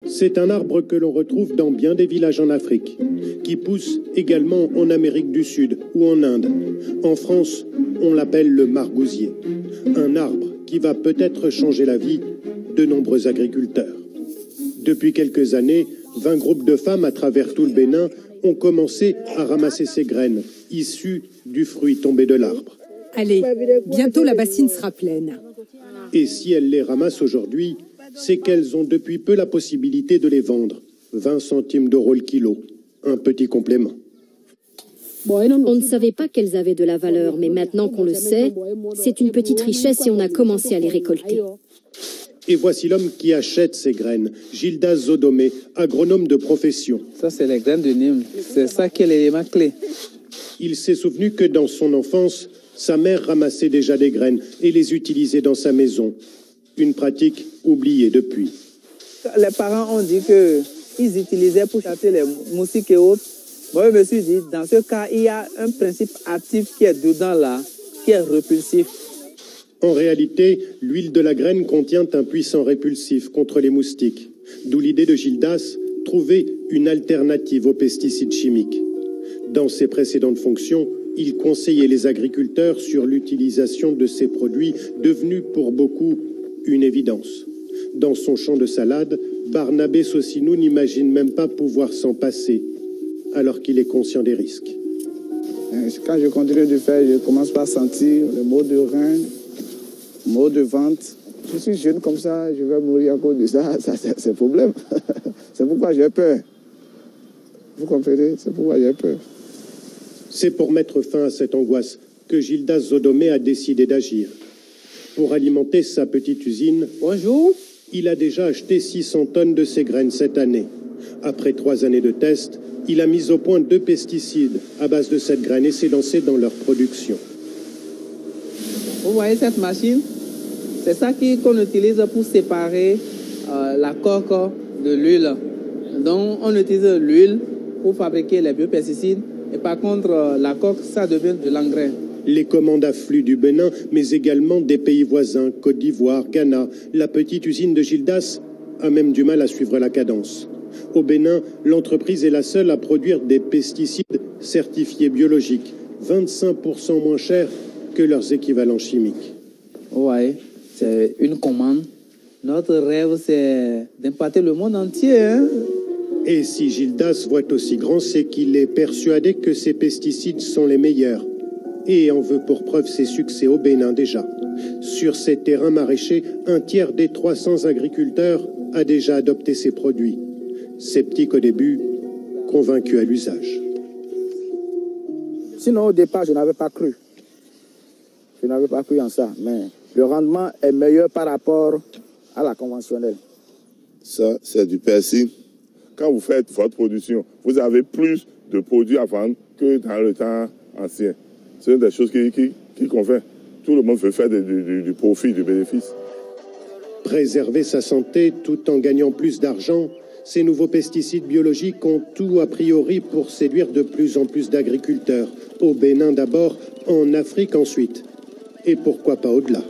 C'est un arbre que l'on retrouve dans bien des villages en Afrique, qui pousse également en Amérique du Sud ou en Inde. En France, on l'appelle le margousier, un arbre qui va peut-être changer la vie de nombreux agriculteurs. Depuis quelques années, 20 groupes de femmes à travers tout le Bénin ont commencé à ramasser ces graines, issues du fruit tombé de l'arbre. Allez, bientôt la bassine sera pleine. Et si elles les ramassent aujourd'hui, c'est qu'elles ont depuis peu la possibilité de les vendre. 20 centimes d'euros le kilo. Un petit complément. On ne savait pas qu'elles avaient de la valeur, mais maintenant qu'on le sait, c'est une petite richesse et on a commencé à les récolter. Et voici l'homme qui achète ces graines, Gildas Zodomé, agronome de profession. Ça, c'est les graines de Nîmes. C'est ça qui est l'élément clé. Il s'est souvenu que dans son enfance, sa mère ramassait déjà des graines et les utilisait dans sa maison. Une pratique oubliée depuis. Les parents ont dit qu'ils utilisaient pour chasser les moustiques et autres. Moi, je me suis dit, dans ce cas, il y a un principe actif qui est dedans là, qui est répulsif. En réalité, l'huile de la graine contient un puissant répulsif contre les moustiques. D'où l'idée de Gildas, trouver une alternative aux pesticides chimiques. Dans ses précédentes fonctions, il conseillait les agriculteurs sur l'utilisation de ces produits devenus pour beaucoup une évidence. Dans son champ de salade, Barnabé Sossinou n'imagine même pas pouvoir s'en passer, alors qu'il est conscient des risques. Quand je continue de faire, je commence par sentir le maux de rein, maux de ventre. Je suis jeune comme ça, je vais mourir à cause de ça, c'est un problème. C'est pourquoi j'ai peur. Vous comprenez? C'est pourquoi j'ai peur. C'est pour mettre fin à cette angoisse que Gildas Zodomé a décidé d'agir. Pour alimenter sa petite usine, Bonjour. Il a déjà acheté 600 tonnes de ces graines cette année. Après 3 années de tests, il a mis au point 2 pesticides à base de cette graine et s'est lancé dans leur production. Vous voyez cette machine? C'est ça qu'on utilise pour séparer la coque de l'huile. Donc, on utilise l'huile pour fabriquer les biopesticides. Et par contre, la coque, ça devient de l'engrais. Les commandes affluent du Bénin, mais également des pays voisins, Côte d'Ivoire, Ghana. La petite usine de Gildas a même du mal à suivre la cadence. Au Bénin, l'entreprise est la seule à produire des pesticides certifiés biologiques, 25% moins chers que leurs équivalents chimiques. Ouais, c'est une commande. Notre rêve, c'est d'impacter le monde entier. Hein? Et si Gildas voit aussi grand, c'est qu'il est persuadé que ces pesticides sont les meilleurs. Et en veut pour preuve ses succès au Bénin déjà. Sur ces terrains maraîchers, 1/3 des 300 agriculteurs a déjà adopté ces produits. Sceptique au début, convaincu à l'usage. Sinon, au départ, je n'avais pas cru. Je n'avais pas cru en ça. Mais le rendement est meilleur par rapport à la conventionnelle. Ça, c'est du persil. Quand vous faites votre production, vous avez plus de produits à vendre que dans le temps ancien. C'est une des choses qui convainc. Tout le monde veut faire du profit, du bénéfice. Préserver sa santé tout en gagnant plus d'argent, ces nouveaux pesticides biologiques ont tout a priori pour séduire de plus en plus d'agriculteurs. Au Bénin d'abord, en Afrique ensuite. Et pourquoi pas au-delà.